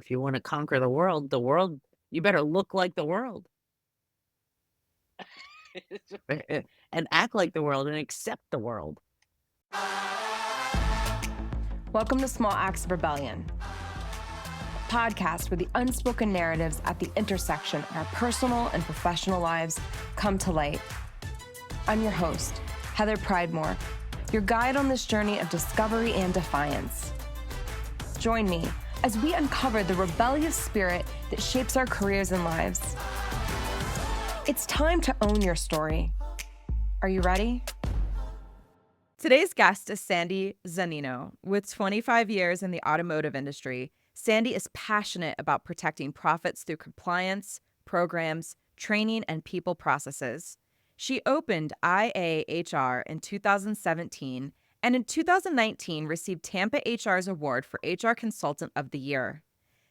If you want to conquer the world, you better look like the world and act like the world and accept the world. Welcome to Small Acts of Rebellion, a podcast where the unspoken narratives at the intersection of our personal and professional lives come to light. I'm your host, Heather Pridemore, your guide on this journey of discovery and defiance. Join me as we uncover the rebellious spirit that shapes our careers and lives. It's time to own your story. Are you ready? Today's guest is Sandy Zannino. With 25 years in the automotive industry, Sandy is passionate about protecting profits through compliance, programs, training, and people processes. She opened IAHR in 2017 and in 2019 received Tampa HR's award for HR Consultant of the Year.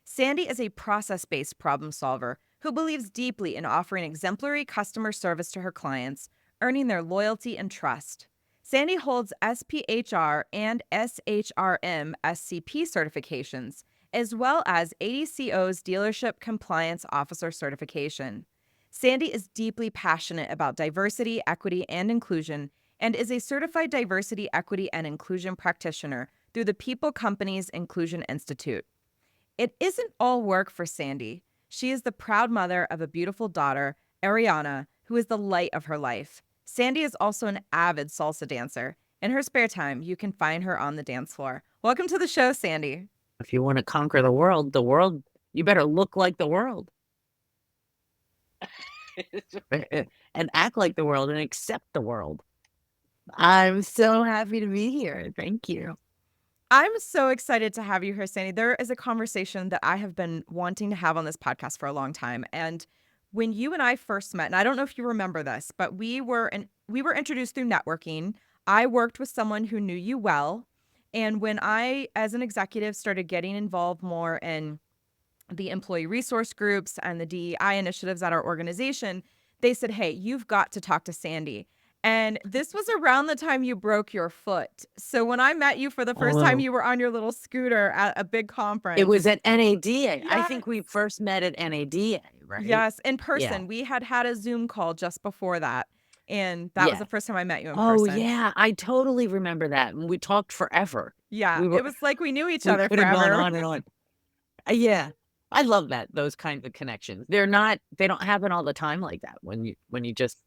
Sandy is a process-based problem solver who believes deeply in offering exemplary customer service to her clients, earning their loyalty and trust. Sandy holds SPHR and SHRM SCP certifications, as well as ADCO's Dealership Compliance Officer certification. Sandy is deeply passionate about diversity, equity, and inclusion, and is a certified diversity, equity, and inclusion practitioner through the People Companies Inclusion Institute. It isn't all work for Sandy. She is the proud mother of a beautiful daughter, Ariana, who is the light of her life. Sandy is also an avid salsa dancer. In her spare time, you can find her on the dance floor. Welcome to the show, Sandy. If you want to conquer the world, you better look like the world and act like the world and accept the world. I'm so happy to be here. Thank you. I'm so excited to have you here, Sandy. There is a conversation that I have been wanting to have on this podcast for a long time. And when you and I first met, and I don't know if you remember this, but we were introduced through networking. I worked with someone who knew you well. And when I, as an executive, started getting involved more in the employee resource groups and the DEI initiatives at our organization, they said, hey, you've got to talk to Sandy. And this was around the time you broke your foot. So when I met you for the first time, you were on your little scooter at a big conference. It was at NADA. Yes. I think we first met at NADA, right? Yes, in person. Yeah. We had a Zoom call just before that. And that was the first time I met you in person. Oh, yeah. I totally remember that. And we talked forever. Yeah, it was like we knew each we other could have forever. gone on and on. Yeah. I love that, those kinds of connections. They don't happen all the time like that when you just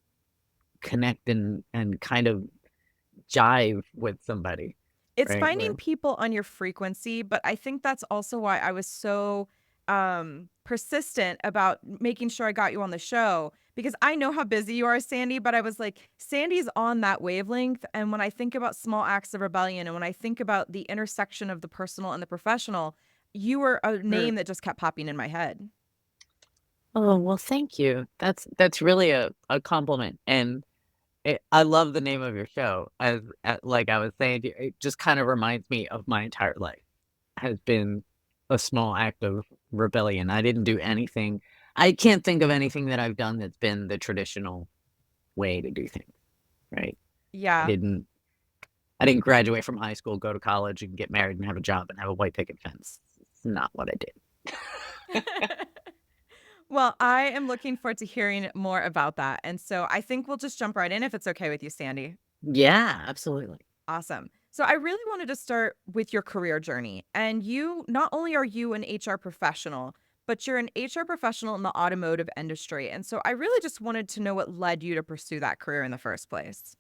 connect and kind of jive with somebody. It's right? finding people on your frequency, but I think that's also why I was so persistent about making sure I got you on the show, because I know how busy you are, Sandy, but I was like, Sandy's on that wavelength. And when I think about small acts of rebellion and when I think about the intersection of the personal and the professional, you were a name that just kept popping in my head. Oh, well, thank you. That's really a compliment. And I love the name of your show. Like I was saying, it just kind of reminds me of my entire life has been a small act of rebellion. I didn't do anything. I can't think of anything that I've done that's been the traditional way to do things, right? Yeah. I didn't graduate from high school, go to college, and get married and have a job and have a white picket fence. It's not what I did. Well, I am looking forward to hearing more about that. And so I think we'll just jump right in if it's okay with you, Sandy. Yeah, absolutely. Awesome. So I really wanted to start with your career journey. And not only are you an HR professional, but you're an HR professional in the automotive industry. And so I really just wanted to know what led you to pursue that career in the first place.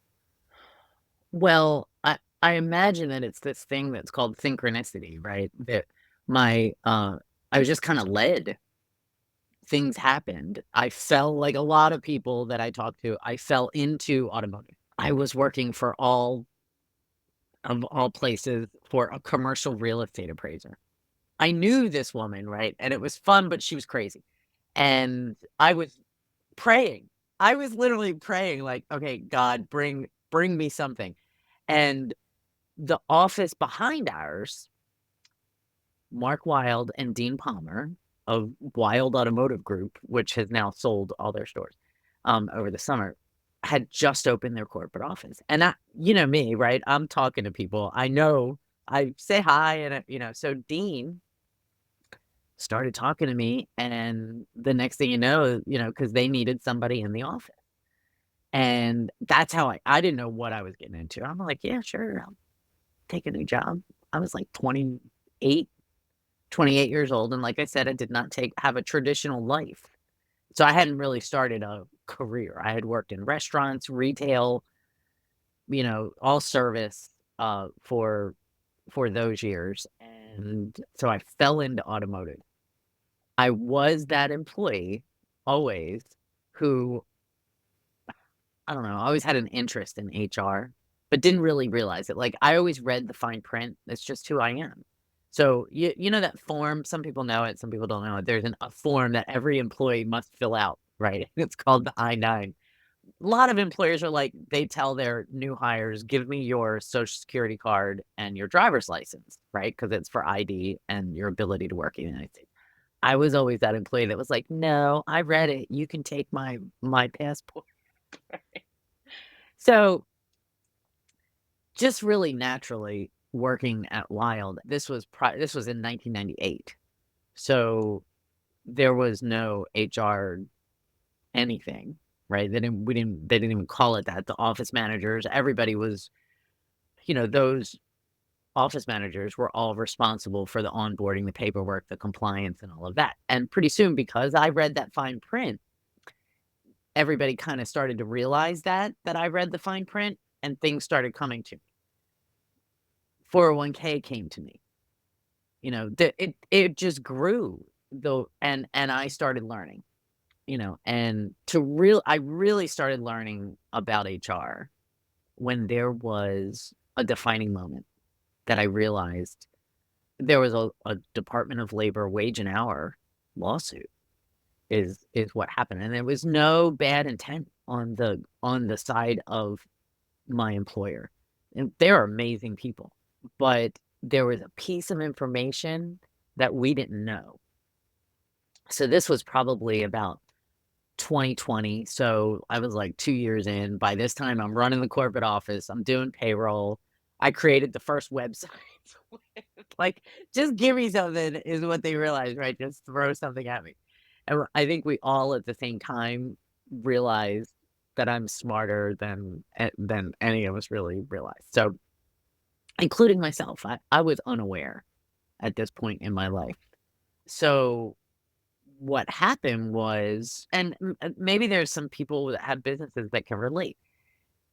Well, I imagine that it's this thing that's called synchronicity, right? That I was just kind of led. Things happened. I fell, like a lot of people that I talked to, I fell into automotive. I was working for all places for a commercial real estate appraiser. I knew this woman, right? And it was fun, but she was crazy. And I was praying. I was literally praying, like, okay, God, bring me something. And the office behind ours, Mark Wild and Dean Palmer of Wild Automotive Group, which has now sold all their stores over the summer, had just opened their corporate office. And you know me, right? I'm talking to people. I know, I say hi and, so Dean started talking to me, and the next thing you know, because they needed somebody in the office. And that's how I didn't know what I was getting into. I'm like, "Yeah, sure, I'll take a new job." I was like 28 years old, and like I said, I did not have a traditional life. So I hadn't really started a career. I had worked in restaurants, retail, all service, for those years, and so I fell into automotive. I was that employee always who, I don't know, I always had an interest in HR, but didn't really realize it. Like, I always read the fine print. That's just who I am. So, you know that form, some people know it, some people don't know it. There's a form that every employee must fill out, right? It's called the I-9. A lot of employers are like, they tell their new hires, "Give me your Social Security card and your driver's license," right? Because it's for ID and your ability to work in the United States. I was always that employee that was like, "No, I read it. You can take my passport." So, just really naturally working at Wild, this was in 1998. So, there was no HR anything, right? They didn't even call it that. The office managers, everybody was, those office managers were all responsible for the onboarding, the paperwork, the compliance, and all of that. And pretty soon, because I read that fine print, everybody kind of started to realize that I read the fine print, and things started coming to me. 401k came to me. It just grew though, and I started learning, and I really started learning about HR when there was a defining moment that I realized there was a Department of Labor wage and hour lawsuit is what happened, and there was no bad intent on the side of my employer, and they're amazing people, but there was a piece of information that we didn't know. So this was probably about 2020, so I was, like, 2 years in. By this time, I'm running the corporate office, I'm doing payroll. I created the first website. Like, "Just give me something," is what they realized, right? Just throw something at me. And I think we all at the same time realized that I'm smarter than any of us really realized. So, including myself, I was unaware at this point in my life. So what happened was, and maybe there's some people that have businesses that can relate.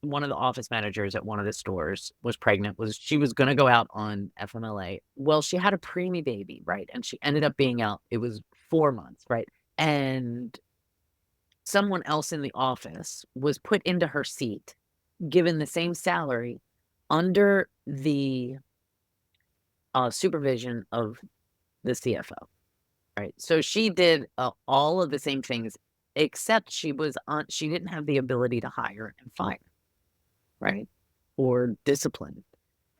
One of the office managers at one of the stores was pregnant, she was gonna go out on FMLA. Well, she had a preemie baby, right? And she ended up being out, it was 4 months, right? And someone else in the office was put into her seat, given the same salary under the, supervision of the CFO. Right, so she did, all of the same things, except she didn't have the ability to hire and fire, right? Or discipline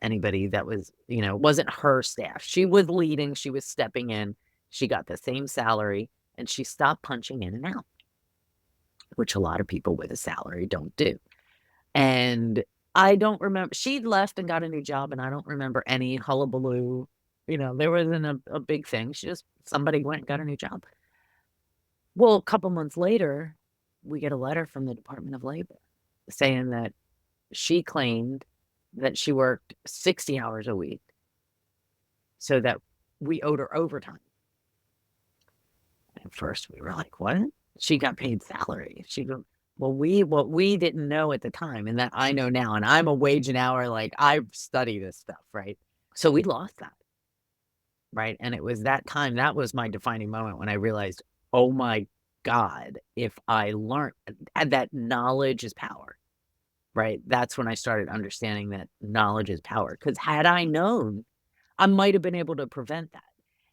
anybody that was, wasn't her staff. She was leading, she was stepping in, she got the same salary, and she stopped punching in and out, which a lot of people with a salary don't do. And I don't remember, she'd left and got a new job, and I don't remember any hullabaloo, there wasn't a big thing. Somebody went and got a new job. Well, a couple months later, we get a letter from the Department of Labor saying that she claimed that she worked 60 hours a week so that we owed her overtime. At first, we were like, "What?" She got paid salary. She goes, "Well, what we didn't know at the time, and that I know now, and I'm a wage and hour, like, I study this stuff, right?" So we lost that, right? And it was that time, that was my defining moment when I realized, "Oh my god, if I learn," and that knowledge is power, right? That's when I started understanding that knowledge is power. Because had I known, I might have been able to prevent that.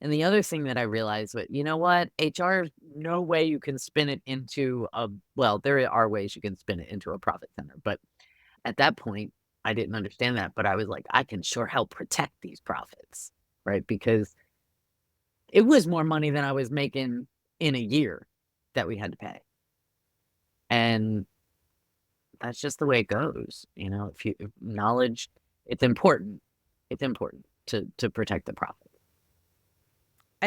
And the other thing that I realized was, you know what? HR, no way you can spin it into well, there are ways you can spin it into a profit center. But at that point, I didn't understand that. But I was like, I can sure help protect these profits, right? Because it was more money than I was making in a year that we had to pay. And that's just the way it goes, if knowledge, it's important. It's important to protect the profit.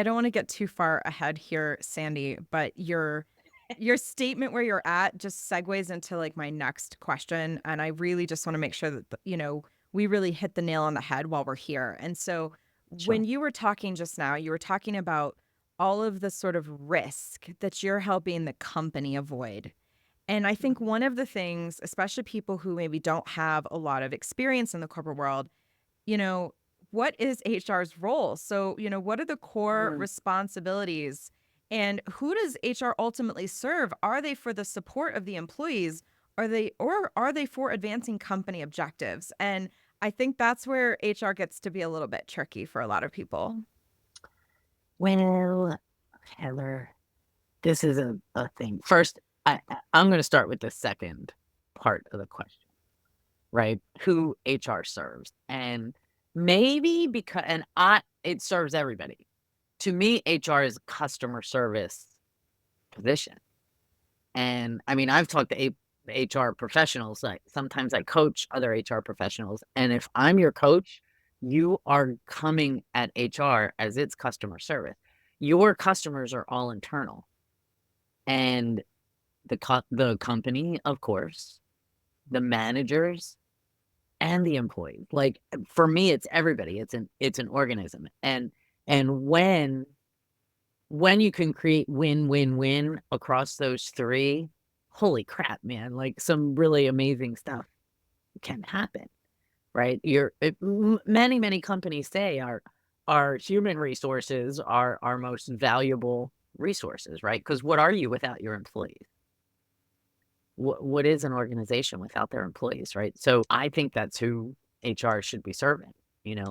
I don't want to get too far ahead here, Sandy, but your statement where you're at just segues into like my next question. And I really just want to make sure that, we really hit the nail on the head while we're here. And so when Sure. you were talking just now, you were talking about all of the sort of risk that you're helping the company avoid. And I think one of the things, especially people who maybe don't have a lot of experience in the corporate world, you know, what is HR's role? So, what are the core Mm. responsibilities and who does HR ultimately serve? Are they for the support of the employees? Are they for advancing company objectives? And I think that's where HR gets to be a little bit tricky for a lot of people. Well, Heather, this is a thing. First, I'm going to start with the second part of the question, right? Who HR serves. And maybe because, it serves everybody. To me, HR is a customer service position. And I mean, I've talked to HR professionals. Like sometimes I coach other HR professionals. And if I'm your coach, you are coming at HR as its customer service. Your customers are all internal. And the company, of course, the managers and the employees. Like for me, it's everybody. It's an organism. And when you can create win-win-win across those three, holy crap, man, like some really amazing stuff can happen, right? Many companies say our human resources are our most valuable resources, right? Because what are you without your employees? What is an organization without their employees, right? So I think that's who HR should be serving,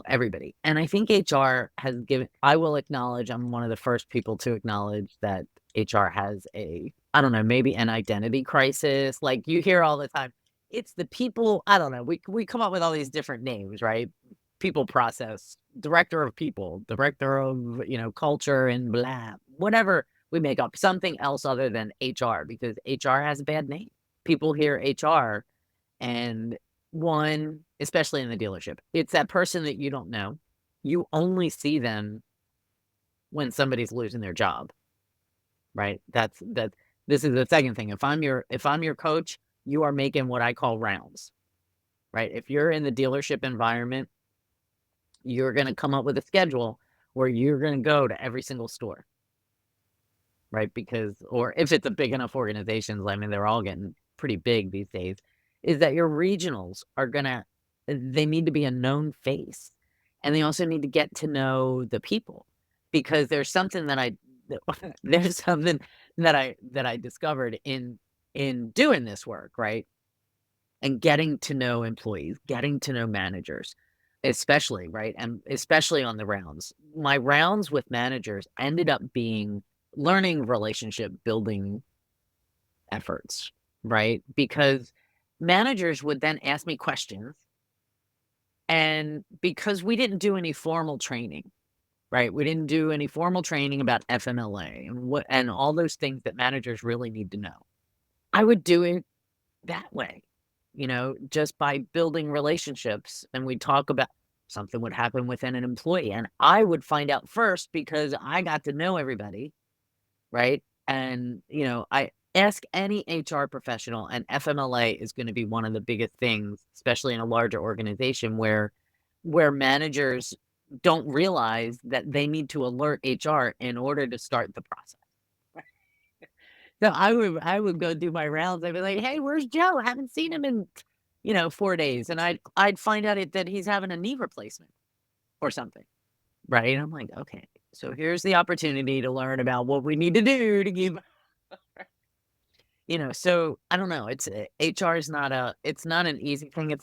everybody. And I think HR has given, I will acknowledge, I'm one of the first people to acknowledge that HR has I don't know, maybe an identity crisis. Like you hear all the time, it's the people, I don't know, we come up with all these different names, right? People process, director of people, director of, culture and blah, whatever we make up, something else other than HR because HR has a bad name. People hear HR and one, especially in the dealership, it's that person that you don't know. You only see them when somebody's losing their job, right? This is the second thing. If I'm your coach, you are making what I call rounds, right? If you're in the dealership environment, you're going to come up with a schedule where you're going to go to every single store, right? Because, or if it's a big enough organizations, I mean, they're all getting pretty big these days, is that your regionals they need to be a known face. And they also need to get to know the people because there's something there's something that I discovered in doing this work, right? And getting to know employees, getting to know managers, especially, right? And especially on the rounds. My rounds with managers ended up being learning relationship building efforts, right? Because managers would then ask me questions. And because we didn't do any formal training, right? We didn't do any formal training about FMLA and all those things that managers really need to know. I would do it that way, just by building relationships. And we'd talk about something would happen within an employee. And I would find out first because I got to know everybody, right? And, I ask any HR professional, and FMLA is going to be one of the biggest things, especially in a larger organization where managers don't realize that they need to alert HR in order to start the process. So I would go do my rounds. I'd be like, "Hey, where's Joe? I haven't seen him in, 4 days." And I'd find out that he's having a knee replacement or something, right? And I'm like, "Okay, so here's the opportunity to learn about what we need to do to give." So I don't know. HR is it's not an easy thing.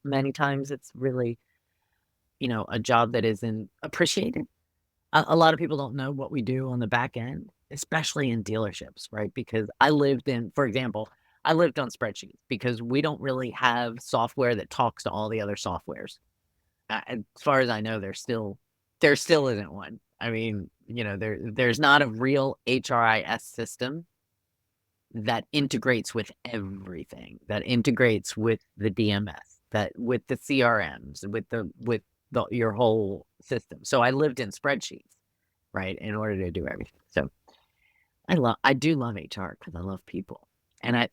Many times it's really, a job that isn't appreciated. A lot of people don't know what we do on the back end, especially in dealerships, right? Because for example, I lived on spreadsheets because we don't really have software that talks to all the other softwares. As far as I know, there still isn't one. I mean, there's not a real HRIS system that integrates with everything, that integrates with the DMS, that with the CRMs, with your whole system. So I lived in spreadsheets, right, in order to do everything. So I do love HR because I love people. And I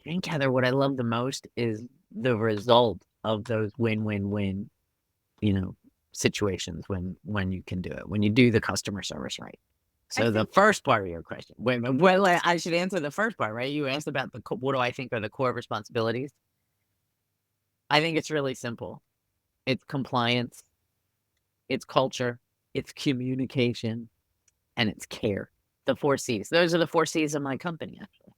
think, Heather, what I love the most is the result of those win-win-win, you know, situations when you can do it, when you do the customer service right. I So the think first part of your question, wait a minute, well, I should answer the first part, right? You asked about what do I think are the core responsibilities? I think it's really simple. It's compliance, it's culture, it's communication, and it's care. The 4 Cs. Those are the 4 Cs of my company, actually.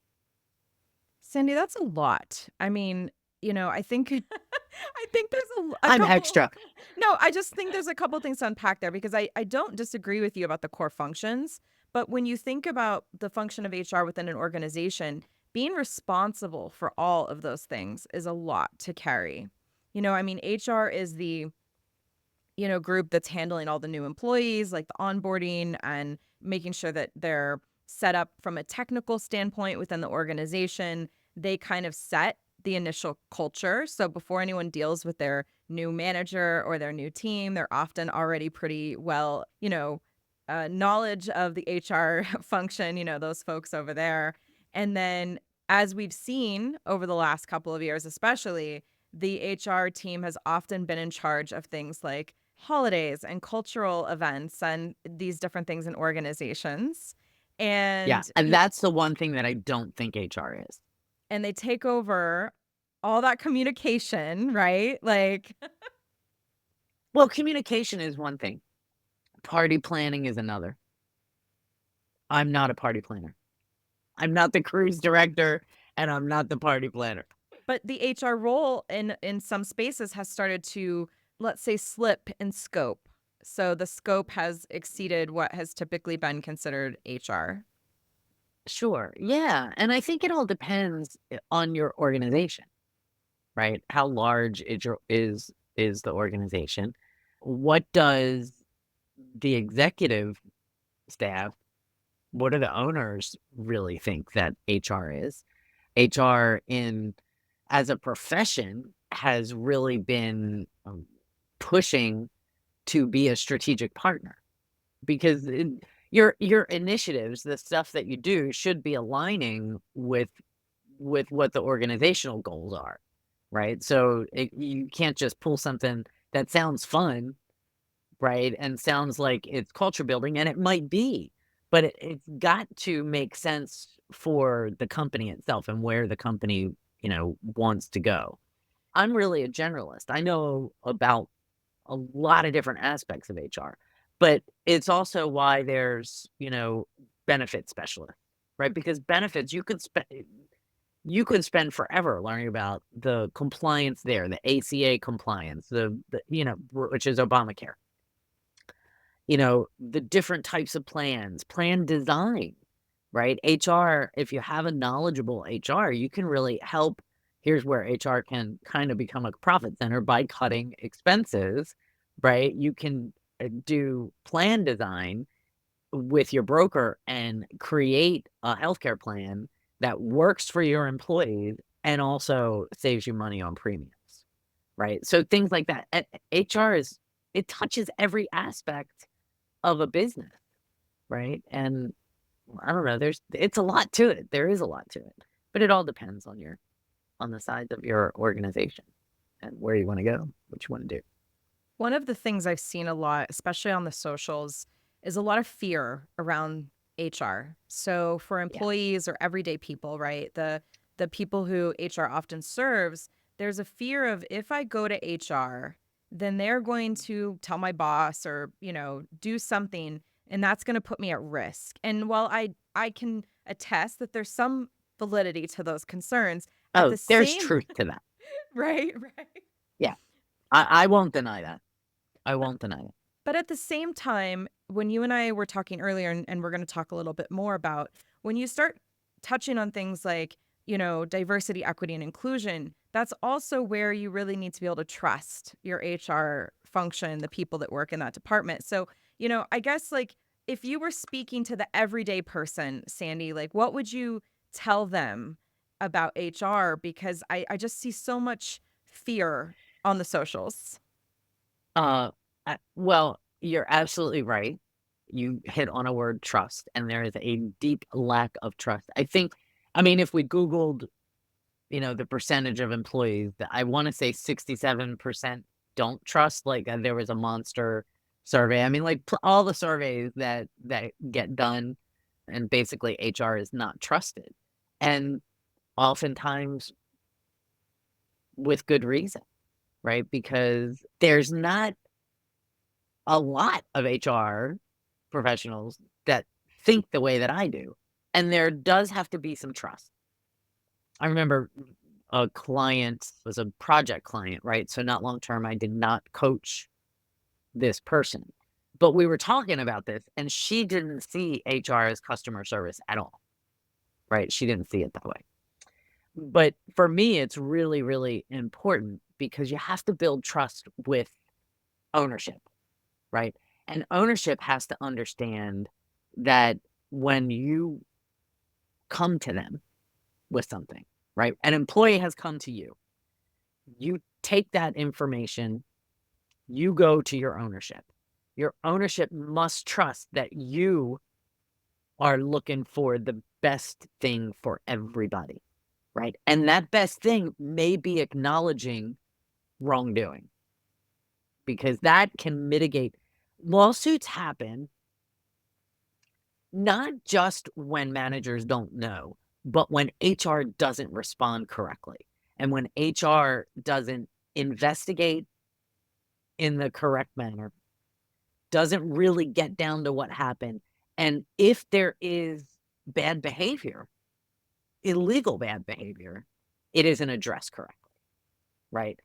Sandy, that's a lot. I mean, I think I think there's a I'm couple. extra. No, I just think there's a couple things to unpack there because I don't disagree with you about the core functions. But when you think about the function of HR within an organization, being responsible for all of those things is a lot to carry. I mean, HR is the group that's handling all the new employees, like the onboarding and making sure that they're set up from a technical standpoint within the organization. They kind of set the initial culture. So before anyone deals with their new manager or their new team, they're often already pretty well, knowledge of the HR function, those folks over there. And then as we've seen over the last couple of years, especially, the HR team has often been in charge of things like holidays and cultural events and these different things in organizations. Yeah, And and that's the one thing that I don't think HR is. and they take over all that communication, right? Like Well, communication is one thing. Party planning is another. I'm not a party planner. I'm not the cruise director, and I'm not the party planner. but the HR role in some spaces has started to, let's say, slip in scope. So the scope has exceeded what has typically been considered HR. Sure, yeah, and I think it all depends on your organization, right? How large is the organization? What does the executive staff, what do the owners really think that HR is? HR in as a profession has really been pushing to be a strategic partner because your initiatives, the stuff that you do, should be aligning with what the organizational goals are, right? So you can't just pull something that sounds fun, right, and sounds like it's culture building, and it might be, but it's got to make sense for the company itself and where the company wants to go. I'm really a generalist. I know about a lot of different aspects of HR, but it's also why there's, benefit specialists, right? Because benefits, you could spend forever learning about the compliance there, the ACA compliance, which is Obamacare, the different types of plans, plan design, right? HR, if you have a knowledgeable HR, you can really help. Here's where HR can kind of become a profit center by cutting expenses, right? You can do plan design with your broker and create a healthcare plan that works for your employees and also saves you money on premiums, right? So things like that. HR it touches every aspect of a business, right? And I don't know, it's a lot to it. There is a lot to it. But it all depends on the size of your organization and where you wanna go, what you wanna do. One of the things I've seen a lot, especially on the socials, is a lot of fear around HR. So for Yeah. employees or everyday people, right? The people who HR often serves, there's a fear of if I go to HR, then they're going to tell my boss or, do something and that's going to put me at risk. And while I can attest that there's some validity to those concerns, at Oh, the there's same truth to that. right. Yeah. I won't deny that. I won't deny it. But at the same time, when you and I were talking earlier, and we're going to talk a little bit more about when you start touching on things like, diversity, equity, and inclusion, that's also where you really need to be able to trust your HR function, the people that work in that department. So, I guess like if you were speaking to the everyday person, Sandy, like what would you tell them about HR? Because I just see so much fear on the socials. Well, you're absolutely right. you hit on a word, trust, and there is a deep lack of trust. I mean, if we Googled, the percentage of employees, that I wanna say 67% don't trust, like, there was a monster survey. I mean, like, all the surveys that get done, and basically HR is not trusted, and oftentimes with good reason, right? Because there's not a lot of HR professionals that think the way that I do, and there does have to be some trust. I remember a client was a project client, right? So not long term, I did not coach this person, but we were talking about this, and she didn't see HR as customer service at all, right? She didn't see it that way. But for me, it's really, really important because you have to build trust with ownership, right? And ownership has to understand that when you come to them with something, right? An employee has come to you. You take that information, you go to your ownership. Your ownership must trust that you are looking for the best thing for everybody, right? And that best thing may be acknowledging wrongdoing because that can mitigate. Lawsuits happen not just when managers don't know, but when HR doesn't respond correctly and when HR doesn't investigate in the correct manner, doesn't really get down to what happened. And if there is bad behavior, illegal bad behavior, it isn't addressed correctly, right?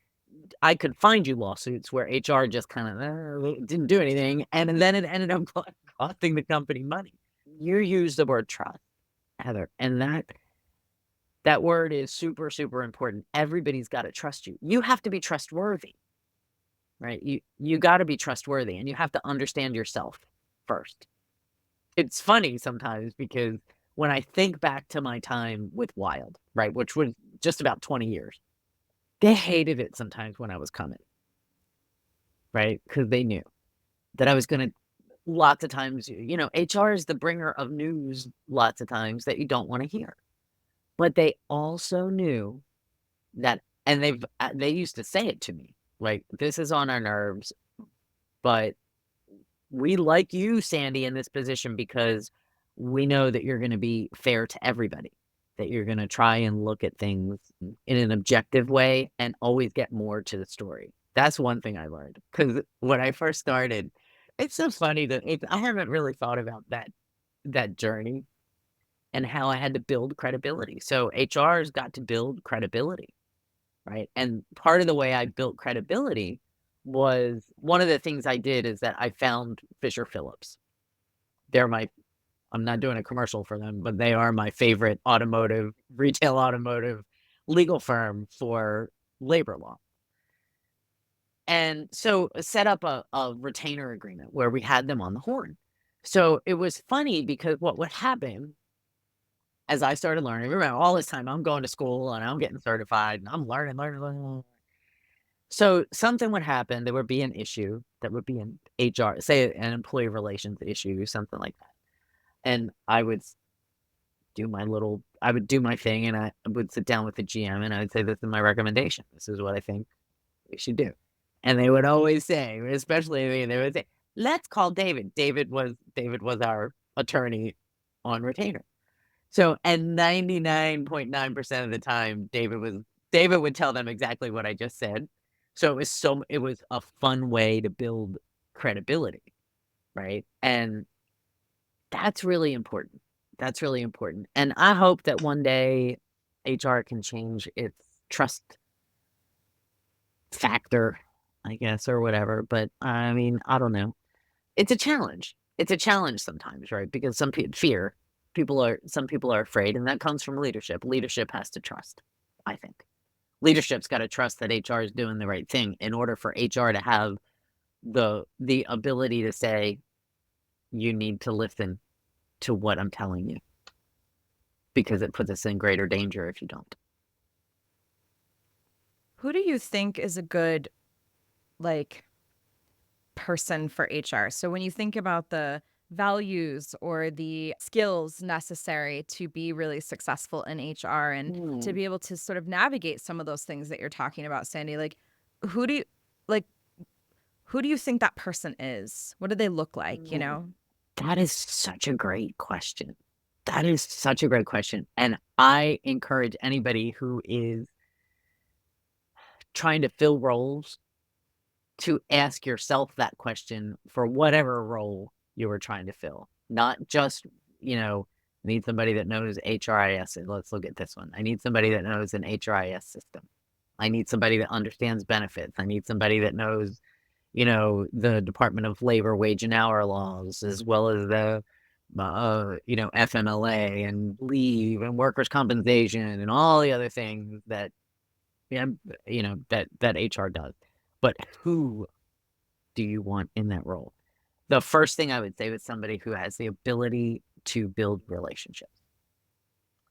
I could find you lawsuits where HR just kind of didn't do anything, and then it ended up costing the company money. You use the word trust, Heather, and that word is super, super important. Everybody's got to trust you. You have to be trustworthy, right? You got to be trustworthy, and you have to understand yourself first. It's funny sometimes because when I think back to my time with Wild, right, which was just about 20 years, they hated it sometimes when I was coming, right? Because they knew that I was gonna lots of times, HR is the bringer of news lots of times that you don't wanna hear. But they also knew that, and they used to say it to me, like, "This is on our nerves, but we like you, Sandy, in this position because we know that you're gonna be fair to everybody, that you're gonna try and look at things in an objective way and always get more to the story." That's one thing I learned because when I first started, it's so funny that I haven't really thought about that journey and how I had to build credibility. So HR's got to build credibility, right? And part of the way I built credibility was one of the things I did is that I found Fisher Phillips. They're my I'm not doing a commercial for them, but they are my favorite retail automotive legal firm for labor law. And so set up a retainer agreement where we had them on the horn. So it was funny because what would happen as I started learning, remember all this time I'm going to school and I'm getting certified and I'm learning, learning, learning, learning. So something would happen, there would be an issue that would be an HR, say an employee relations issue, something like that. And I would do my thing and I would sit down with the GM and I would say, "This is my recommendation. This is what I think we should do." And they would always say, especially me, they would say, "Let's call David." David was our attorney on retainer. So, and 99.9% of the time, David would tell them exactly what I just said. So it was a fun way to build credibility, right? And that's really important. That's really important. And I hope that one day HR can change its trust factor, I guess, or whatever. But I mean, I don't know. It's a challenge. It's a challenge sometimes, right? Because some people are afraid, and that comes from leadership. Leadership has to trust, I think. Leadership's got to trust that HR is doing the right thing in order for HR to have the ability to say, you need to listen to what I'm telling you because it puts us in greater danger if you don't. Who do you think is a good, like, person for HR? So when you think about the values or the skills necessary to be really successful in HR and to Mm, be able to sort of navigate some of those things that you're talking about, Sandy. Like, who do you like? Who do you think that person is? What do they look like? You mm. know? That is such a great question. That is such a great question. And I encourage anybody who is trying to fill roles to ask yourself that question for whatever role you were trying to fill. Not just, need somebody that knows HRIS. Let's look at this one. I need somebody that knows an HRIS system. I need somebody that understands benefits. I need somebody that knows, the Department of Labor wage and hour laws, as well as the, FMLA and leave and workers' compensation and all the other things that, yeah, that HR does. But who do you want in that role? The first thing I would say with somebody who has the ability to build relationships,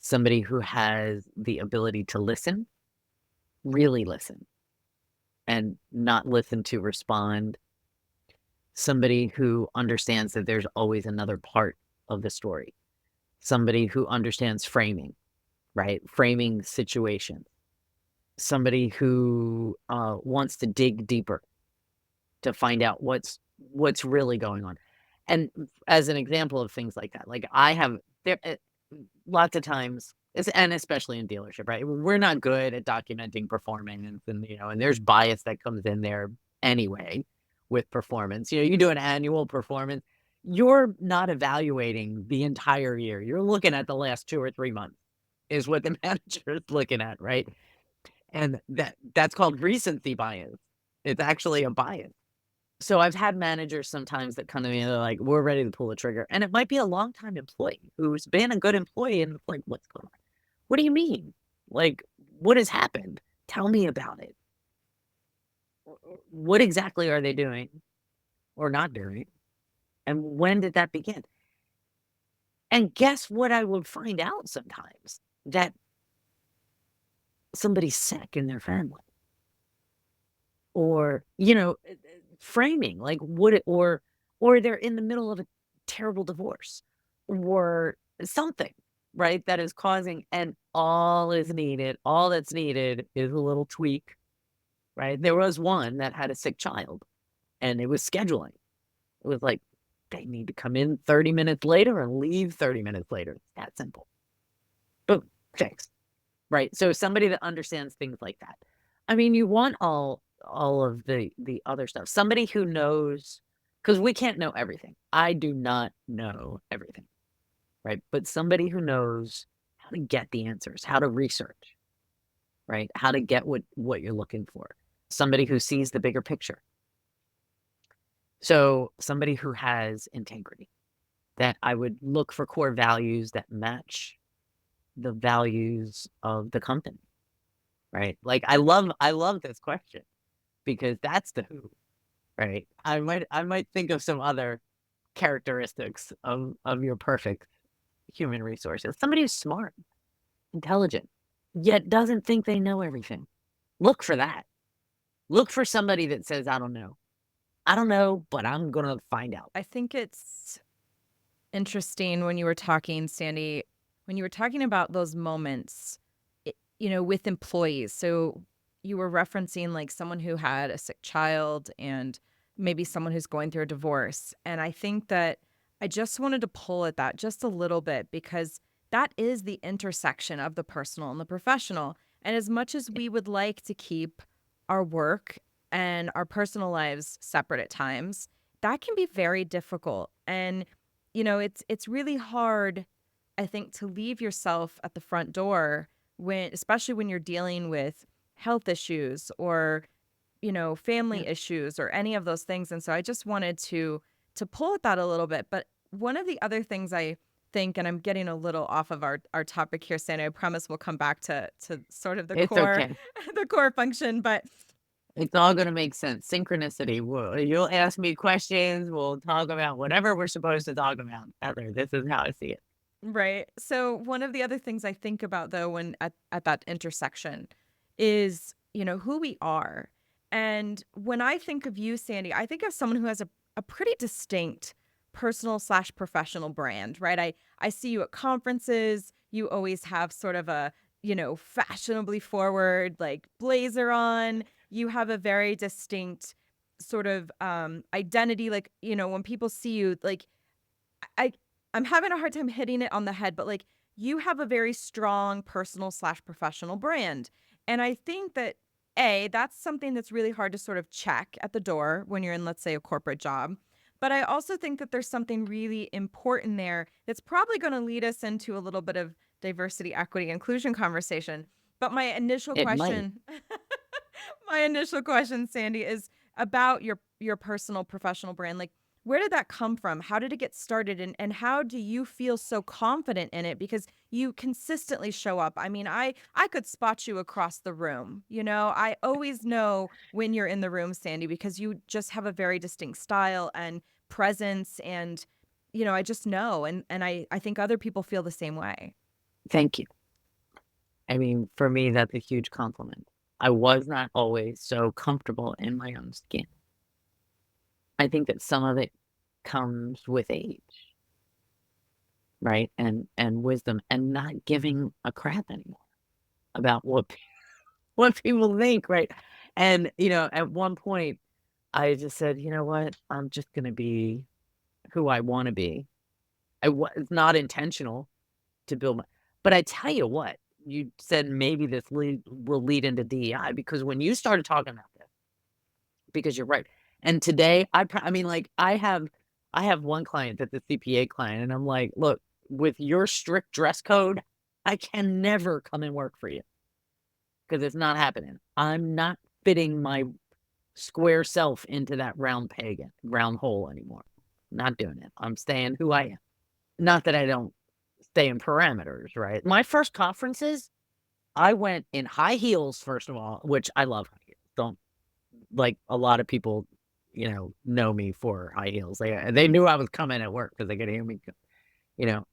somebody who has the ability to listen, really listen, and not listen to respond, somebody who understands that there's always another part of the story, somebody who understands framing, right? Framing situations, somebody who wants to dig deeper to find out what's really going on. And as an example of things like that, like I have there lots of times, and especially in dealership, right? We're not good at documenting performance, and there's bias that comes in there anyway with performance. You do an annual performance, you're not evaluating the entire year. You're looking at the last 2 or 3 months is what the manager is looking at, right? And that's called recency bias. It's actually a bias. So I've had managers sometimes that come to me and they're like, "We're ready to pull the trigger." And it might be a longtime employee who's been a good employee and it's like, "What's going on? What do you mean? Like, what has happened? Tell me about it. What exactly are they doing or not doing? And when did that begin?" And guess what I would find out sometimes? That somebody's sick in their family or, framing like what it, or they're in the middle of a terrible divorce or something, right? That is causing, and all that's needed is a little tweak, right? There was one that had a sick child and it was scheduling. It was like they need to come in 30 minutes later and leave 30 minutes later. It's that simple. Boom, fixed. Right, so somebody that understands things like that. I mean, you want all of the other stuff. Somebody who knows, because we can't know everything. I do not know everything, right? But somebody who knows how to get the answers, how to research, right? How to get what you're looking for. Somebody who sees the bigger picture. So, somebody who has integrity, that I would look for core values that match the values of the company. Right? Like, I love this question because that's the who, right? I might think of some other characteristics of your perfect human resources. Somebody who's smart, intelligent, yet doesn't think they know everything. Look for that. Look for somebody that says, "I don't know. I don't know, but I'm gonna find out." I think it's interesting when you were talking, Sandy, when you were talking about those moments, with employees. So you were referencing like someone who had a sick child and maybe someone who's going through a divorce. And I think that I just wanted to pull at that just a little bit because that is the intersection of the personal and the professional. And as much as we would like to keep our work and our personal lives separate at times, that can be very difficult. And it's really hard, I think, to leave yourself at the front door when, especially when you're dealing with health issues or, Yeah. family issues or any of those things. And so I just wanted to pull at that a little bit. But one of the other things I think, and I'm getting a little off of our topic here, Sandy, I promise we'll come back to sort of the It's core, okay. the core function. But It's all gonna make sense. Synchronicity. You'll ask me questions, we'll talk about whatever we're supposed to talk about. Heather, this is how I see it. right. So one of the other things I think about though when at that intersection is, who we are. And when I think of you, Sandy, I think of someone who has a pretty distinct personal/professional brand, right? I see you at conferences. You always have sort of a, fashionably forward like blazer on. You have a very distinct sort of identity. Like, when people see you, like I I'm having a hard time hitting it on the head, but like you have a very strong personal/professional brand. And I think that that's something that's really hard to sort of check at the door when you're in, let's say, a corporate job. But I also think that there's something really important there that's probably going to lead us into a little bit of diversity, equity, inclusion conversation. But It might. my initial question, Sandy, is about your personal professional brand. Like, where did that come from? How did it get started? And how do you feel so confident in it? Because you consistently show up. I mean, I could spot you across the room. I always know when you're in the room, Sandy, because you just have a very distinct style and presence. And, I just know. And I think other people feel the same way. Thank you. I mean, for me, that's a huge compliment. I was not always so comfortable in my own skin. I think that some of it comes with age, right? And wisdom, and not giving a crap anymore about what people think, right? And, at one point, I just said, "You know what? I'm just gonna be who I wanna be." It's not intentional to build my but I tell you what, you said maybe this will lead into DEI, because when you started talking about this, because you're right. And today, I mean, like, I have one client that's a CPA client, and I'm like, "Look, with your strict dress code, I can never come and work for you because it's not happening. I'm not fitting my square self into that round hole anymore. Not doing it. I'm staying who I am." Not that I don't stay in parameters, right? My first conferences, I went in high heels, first of all, which I love high heels. Don't like a lot of people, know me for high heels. They knew I was coming at work because they could hear me, you know.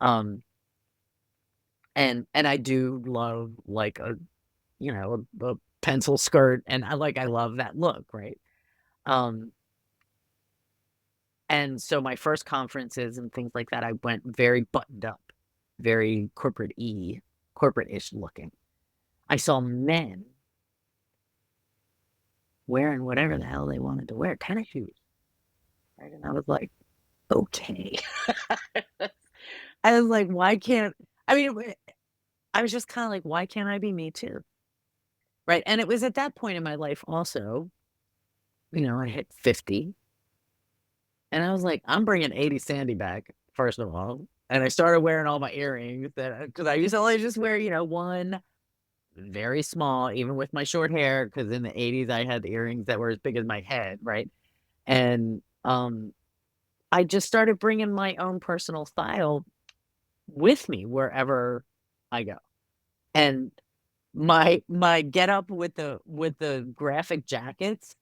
And I do love like a pencil skirt, and I love that look, right? Um, and so my first conferences and things like that, I went very buttoned up, very corporate-ish looking. I saw men wearing whatever the hell they wanted to wear, tennis shoes, right? And I was like, okay. I was like, why can't I mean, I was just kinda like, why can't I be me too? Right? And it was at that point in my life also, I hit 50, and I was like, I'm bringing 80 Sandy back, first of all. And I started wearing all my earrings because I used to only just wear, one very small, even with my short hair, because in the 80s, I had earrings that were as big as my head, right? And, I just started bringing my own personal style with me wherever I go. And my getup with the graphic jackets,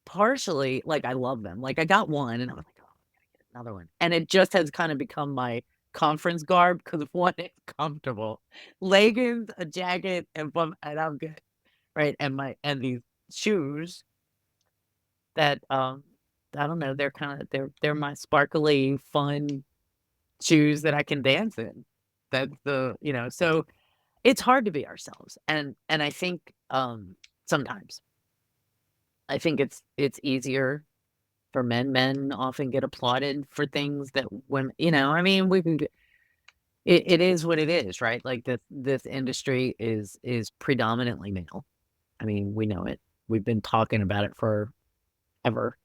partially, like, I love them. Like, I got one, and I was like, "Oh, I gotta get another one." And it just has kinda become my conference garb because 1, it's comfortable. Leggings, a jacket, and I'm good, right? And these shoes that, I don't know, they're my sparkly, fun shoes that I can dance in. That's so it's hard to be ourselves, and I think, sometimes, I think it's easier for men. Men often get applauded for things that women, I mean, we can get it is what it is, right? Like, this industry is predominantly male. I mean, we know it. We've been talking about it forever.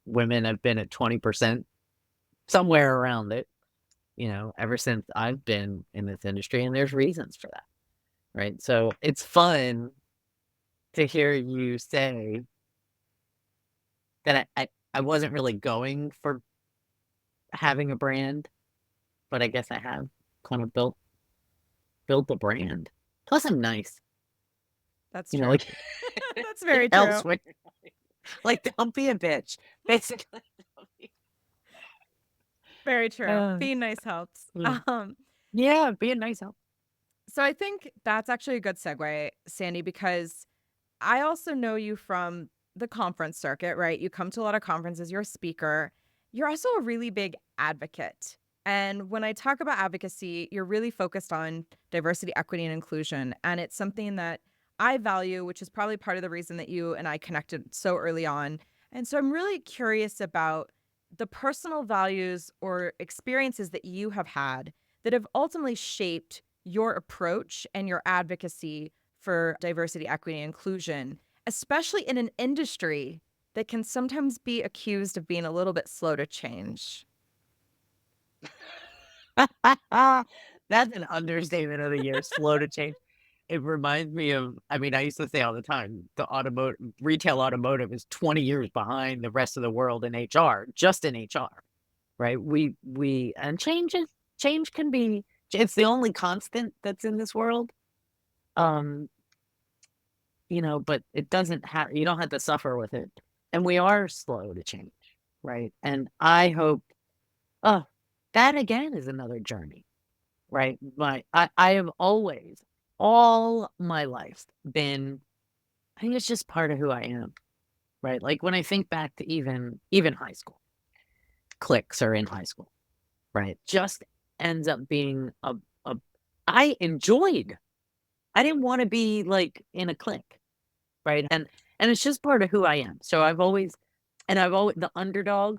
Women have been at 20%, somewhere around it, ever since I've been in this industry, and there's reasons for that, right? So, it's fun to hear you say that I wasn't really going for having a brand, but I guess I have kind of built a brand. Plus, I'm nice, That's true. like, That's it very helps true. when like, don't be a bitch, basically. Don't be Very true. uh, Being nice helps. mm. Yeah, be a nice help. So I think that's actually a good segue, Sandy, because I also know you from the conference circuit, right? You come to a lot of conferences, you're a speaker. You're also a really big advocate. And when I talk about advocacy, you're really focused on diversity, equity, and inclusion. And it's something that I value, which is probably part of the reason that you and I connected so early on. And so I'm really curious about the personal values or experiences that you have had that have ultimately shaped your approach and your advocacy for diversity, equity, and inclusion, especially in an industry that can sometimes be accused of being a little bit slow to change. That's an understatement of the year, slow to change. It reminds me of, I mean, I used to say all the time, the automotive retail automotive is 20 years behind the rest of the world in HR, just in HR, right? We and change can be, it's the only constant that's in this world. Um, but it doesn't have, you don't have to suffer with it. And we are slow to change, right? And I hope, oh, that again is another journey. Right? I have always, all my life been, I think it's just part of who I am, right? Like when I think back to even high school, cliques are in high school, right? Just ends up being a I enjoyed. I didn't want to be like in a clique, right? And it's just part of who I am. So I've always the underdog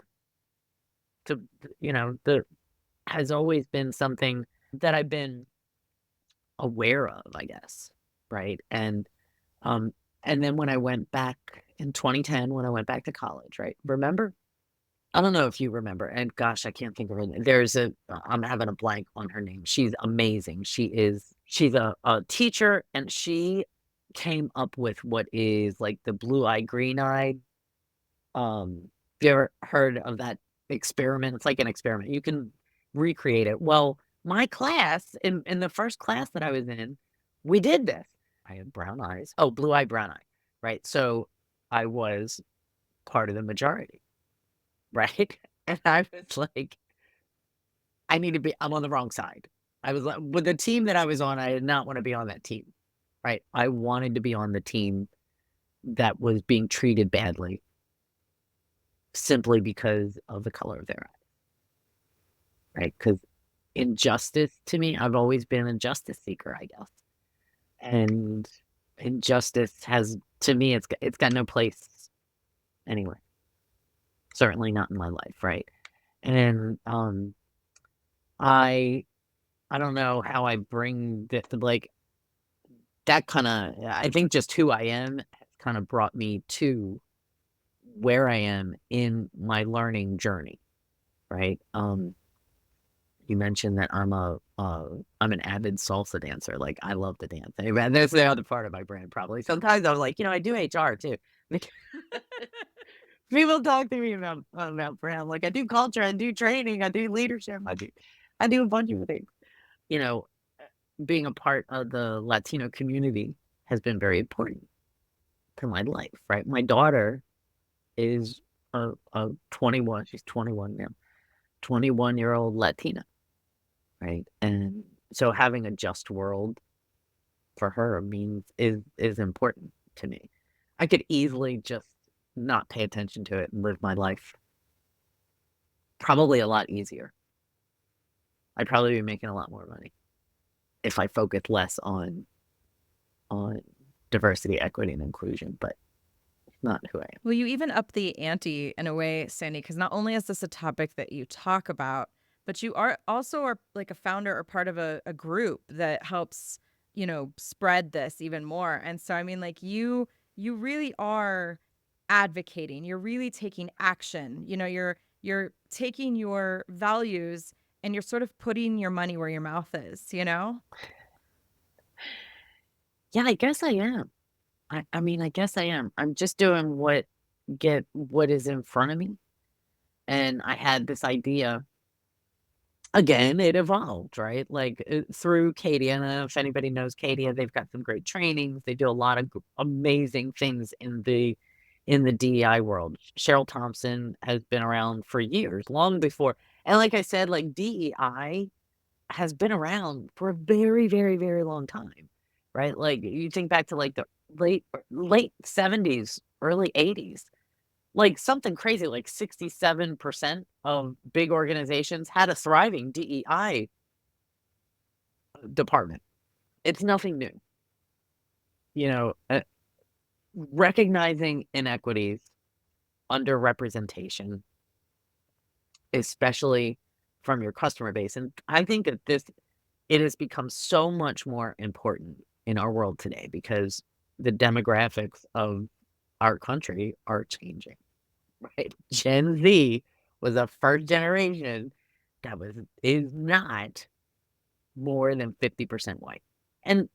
to the has always been something that I've been aware of, I guess, right? Um, and then when I went back in 2010, when I went back to college, right? Remember? I don't know if you remember, and gosh, I can't think of her name. I'm having a blank on her name. She's amazing. She's a teacher, and she came up with what is like the blue eye, green eye. Have you ever heard of that experiment? It's like an experiment. You can recreate it. Well, my class, in the first class that I was in, we did this. I had brown eyes. Oh, blue eye, brown eye, right? So I was part of the majority, right? And I was like, I'm on the wrong side. I was like, with the team that I was on, I did not want to be on that team, right? I wanted to be on the team that was being treated badly simply because of the color of their eyes, right? Because injustice to me, I've always been a justice seeker, I guess. And injustice has, to me, it's got no place anywhere. Certainly not in my life, right? And I I don't know how I bring that, like, that kind of, I think just who I am has kind of brought me to where I am in my learning journey, right? You mentioned that I'm an avid salsa dancer. Like, I love to dance. And that's the other part of my brand, probably. Sometimes I'm like, I do HR too. Like, people talk to me about brand. Like, I do culture, I do training, I do leadership, I do a bunch of things. You know, being a part of the Latino community has been very important to my life, right? My daughter is a 21. She's 21 now. 21-year-old Latina, right? And so having a just world for her means is important to me. I could easily just not pay attention to it and live my life probably a lot easier. I'd probably be making a lot more money if I focused less on diversity, equity, and inclusion, but it's not who I am. Well, you even up the ante in a way, Sandy, because not only is this a topic that you talk about, but you are like a founder or part of a group that helps, spread this even more. And so, I mean, like you really are advocating. You're really taking action. You're taking your values and you're sort of putting your money where your mouth is. Yeah, I guess I am. I mean, I guess I am. I'm just doing what is in front of me. And I had this idea. Again, it evolved, right? Like, through Cadia. I don't know if anybody knows Cadia. They've got some great trainings. They do a lot of amazing things in the DEI world. Cheryl Thompson has been around for years, long before. And like I said, like, DEI has been around for a very, very, very long time, right? Like, you think back to like the late 70s, early 80s. like something crazy, like 67% of big organizations had a thriving DEI department. It's nothing new. You know, recognizing inequities, underrepresentation, especially from your customer base. And I think that it has become so much more important in our world today because the demographics of our country are changing, right? Gen Z was the first generation that is not more than 50% white. And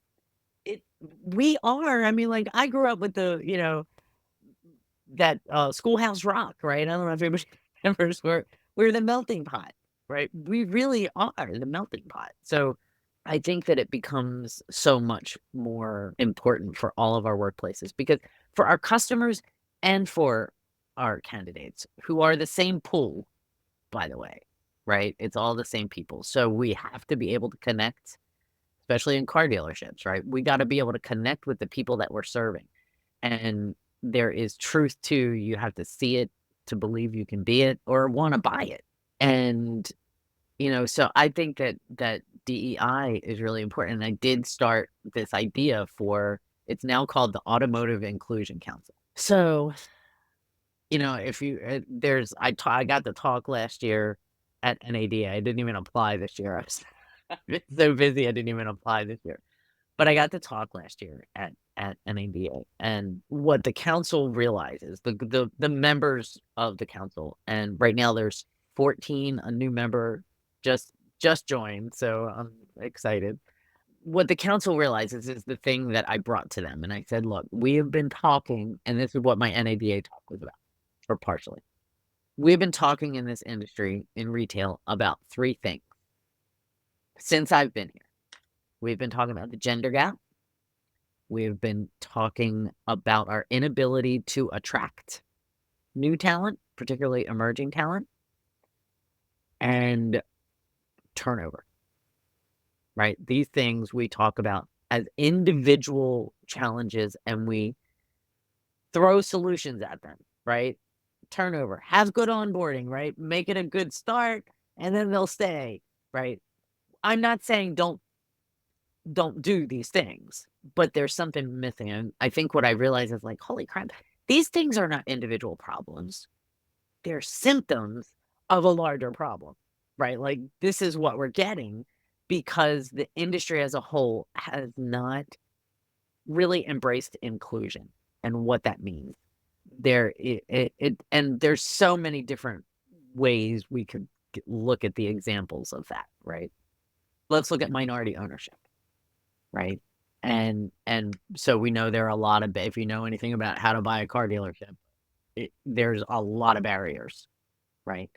we are, I mean, like, I grew up with that Schoolhouse Rock, right? I don't know if anybody remembers we're the melting pot, right? We really are the melting pot. So I think that it becomes so much more important for all of our workplaces because for our customers and for our candidates who are the same pool, by the way, right? It's all the same people. So we have to be able to connect, especially in car dealerships, right? We got to be able to connect with the people that we're serving. And there is truth to you have to see it to believe you can be it or want to buy it. And so I think that DEI is really important. And I did start this idea for it's now called the Automotive Inclusion Council. So, if you I got the talk last year at NADA. I didn't even apply this year. I've been so busy I didn't even apply this year. But I got to talk last year at NADA, and what the council realizes, the members of the council, and right now there's 14, a new member just joined, so I'm excited. What the council realizes is the thing that I brought to them, and I said, "Look, we have been talking," and this is what my NADA talk was about, or partially. We've been talking in this industry, in retail, about 3 things since I've been here. We've been talking about the gender gap. We've been talking about our inability to attract new talent, particularly emerging talent, and turnover, right? These things we talk about as individual challenges and we throw solutions at them, right? Turnover, have good onboarding, right? Make it a good start and then they'll stay, right? I'm not saying don't do these things, but there's something missing. And I think what I realize is like, holy crap, these things are not individual problems. They're symptoms of a larger problem, right? Like this is what we're getting because the industry as a whole has not really embraced inclusion and what that means. And there's so many different ways we could look at the examples of that, right? Let's look at minority ownership. Right? And so we know there are a lot of if you know anything about how to buy a car dealership, there's a lot of barriers, right?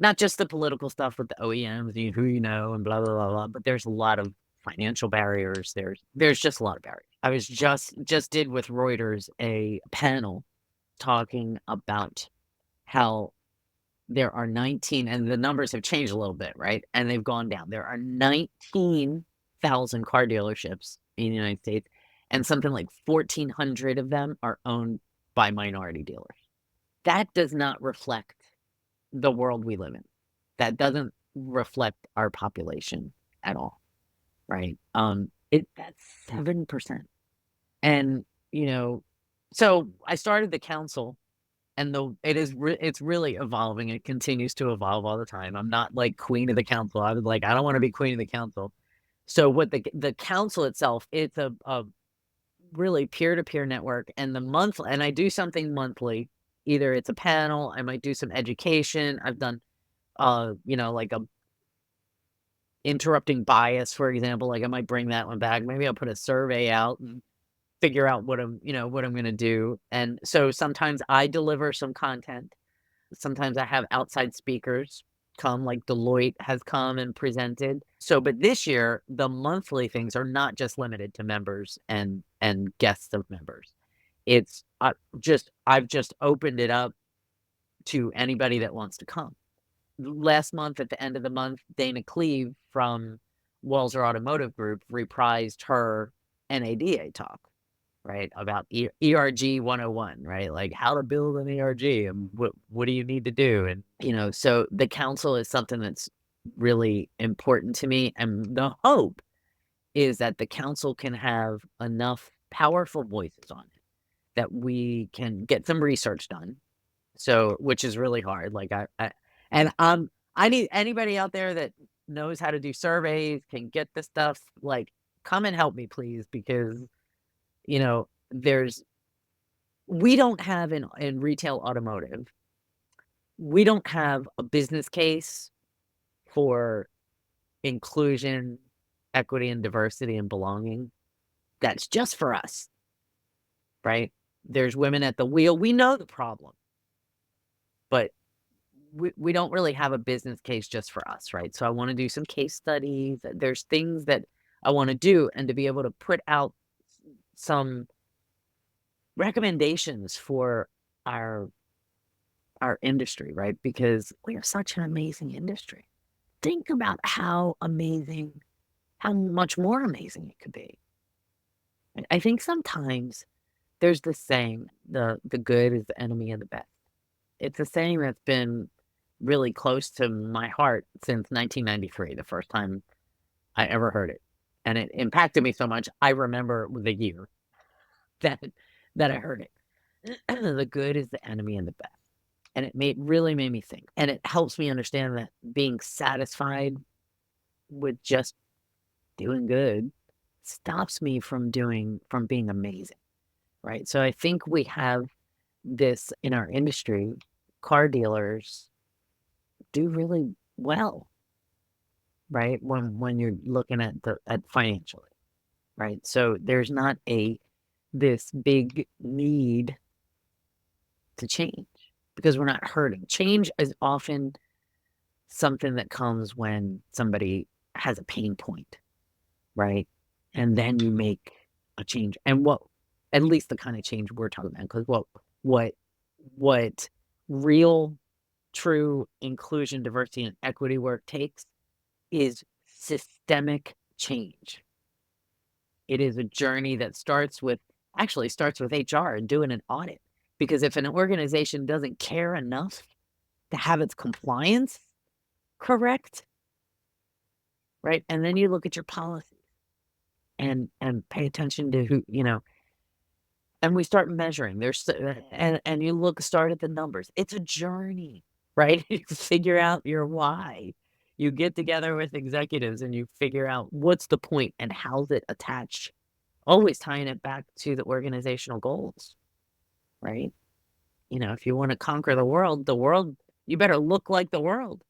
Not just the political stuff with the OEMs, who you know, and blah blah blah blah, but there's a lot of financial barriers. There's just a lot of barriers. I was just did with Reuters a panel talking about how there are 19, and the numbers have changed a little bit, right? And they've gone down. There are 19,000 car dealerships in the United States, and something like 1,400 of them are owned by minority dealers. That does not reflect the world we live in. That doesn't reflect our population at all, right? That's 7%. And, so I started the council and it's really evolving. It continues to evolve all the time. I'm not like queen of the council. I was like, I don't want to be queen of the council. So what the council itself, it's a really peer-to-peer network and and I do something monthly. Either it's a panel, I might do some education. I've done like a interrupting bias, for example. Like I might bring that one back. Maybe I'll put a survey out and figure out what I'm going to do. And so sometimes I deliver some content. Sometimes I have outside speakers come, like Deloitte has come and presented. So, but this year, the monthly things are not just limited to members and guests of members. It's I've just opened it up to anybody that wants to come. Last month, at the end of the month, Dana Cleve from Walzer Automotive Group reprised her NADA talk. right? About ERG 101, right? Like how to build an ERG and what do you need to do? And, so the council is something that's really important to me. And the hope is that the council can have enough powerful voices on it that we can get some research done. So, which is really hard. Like and I need anybody out there that knows how to do surveys, can get this stuff, like come and help me, please, because there's we don't have in retail automotive, we don't have a business case for inclusion, equity, and diversity and belonging. That's just for us, right? There's women at the wheel. We know the problem, but we don't really have a business case just for us, right? So I want to do some case studies. There's things that I want to do, and to be able to put out some recommendations for our industry, right? Because we are such an amazing industry. Think about how much more amazing it could be. I think sometimes there's this saying, the good is the enemy of the best. It's a saying that's been really close to my heart since 1993, the first time I ever heard it. And it impacted me so much, I remember the year that I heard it. The good is the enemy of the best. And it really made me think. And it helps me understand that being satisfied with just doing good stops me from being amazing, right? So I think we have this in our industry. Car dealers do really well, right? When you're looking at financially, right? So there's not this big need to change because we're not hurting. Change is often something that comes when somebody has a pain point, right? And then you make a change. And at least the kind of change we're talking about, because what real, true inclusion, diversity, and equity work takes is systemic change. It is a journey that starts with HR and doing an audit. Because if an organization doesn't care enough to have its compliance correct, right? And then you look at your policies and pay attention to who, and we start measuring. And you start at the numbers. It's a journey, right? You figure out your why. You get together with executives and you figure out what's the point and how's it attached. Always tying it back to the organizational goals, right? If you want to conquer the world, you better look like the world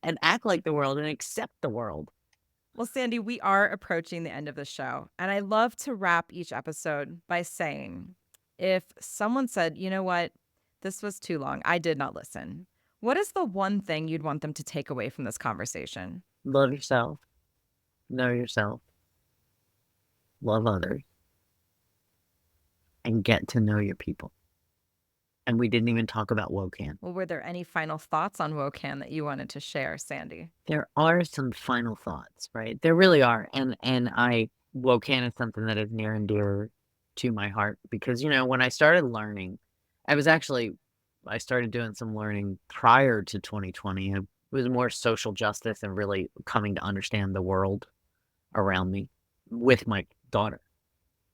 and act like the world and accept the world. Well, Sandy, we are approaching the end of the show, and I love to wrap each episode by saying, if someone said, you know what, this was too long, I did not listen, what is the one thing you'd want them to take away from this conversation? Love yourself. Know yourself. Love others. And get to know your people. And we didn't even talk about WOCAN. Well, were there any final thoughts on WOCAN that you wanted to share, Sandy? There are some final thoughts, right? There really are. And WOCAN is something that is near and dear to my heart because, when I started learning, I started doing some learning prior to 2020. It was more social justice and really coming to understand the world around me with my daughter.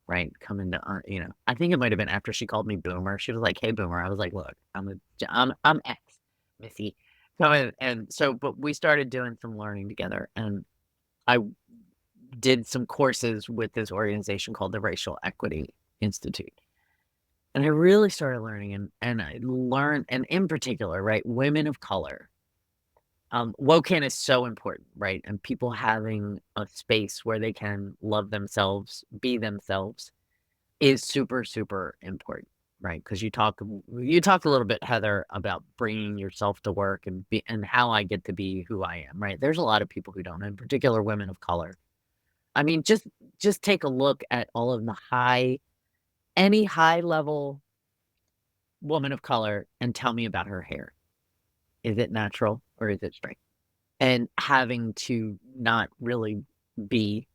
Right, coming to, I think it might have been after she called me boomer. She was like, "Hey, boomer." I was like, "Look, I'm X, Missy." But we started doing some learning together, and I did some courses with this organization called the Racial Equity Institute, and I really started learning, and I learned, and in particular, right, women of color. WOCAN is so important, right? And people having a space where they can love themselves, be themselves is super, super important, right? Because you talk a little bit, Heather, about bringing yourself to work and how I get to be who I am, right? There's a lot of people who don't, in particular women of color. I mean, just take a look at all of any high level woman of color and tell me about her hair. Is it natural or is it straight? And having to not really be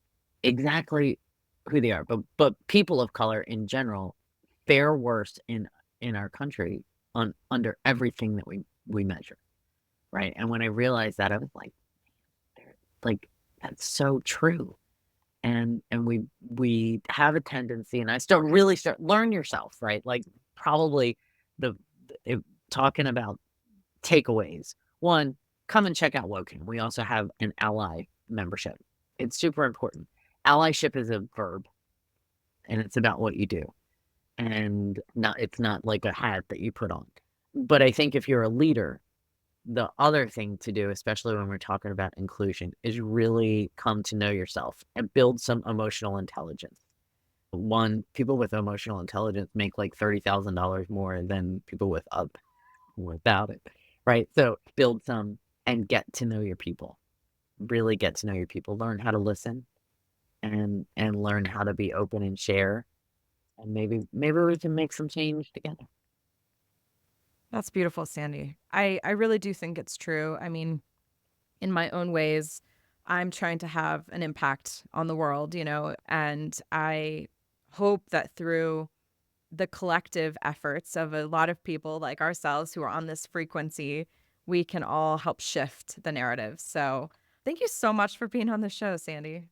exactly who they are. But people of color in general fare worse in our country under everything that we measure, right? And when I realized that, I was like, like that's so true. And we have a tendency, and I start learn yourself, right? Like probably the, if, talking about takeaways. One, come and check out WOCAN. We also have an ally membership. It's super important. Allyship is a verb, and it's about what you do, and it's not like a hat that you put on. But I think if you're a leader, the other thing to do, especially when we're talking about inclusion, is really come to know yourself and build some emotional intelligence. One, people with emotional intelligence make like $30,000 more than people without it, right? So build some and get to know your people. Really get to know your people. Learn how to listen and learn how to be open and share. And maybe we can make some change together. That's beautiful, Sandy. I really do think it's true. I mean, in my own ways, I'm trying to have an impact on the world, and I hope that through the collective efforts of a lot of people like ourselves who are on this frequency, we can all help shift the narrative. So thank you so much for being on the show, Sandy.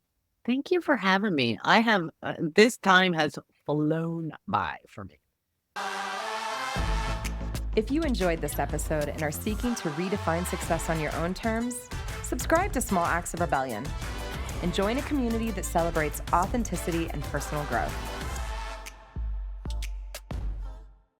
Thank you for having me. I have this time has flown by for me. If you enjoyed this episode and are seeking to redefine success on your own terms, subscribe to Small Acts of Rebellion and join a community that celebrates authenticity and personal growth.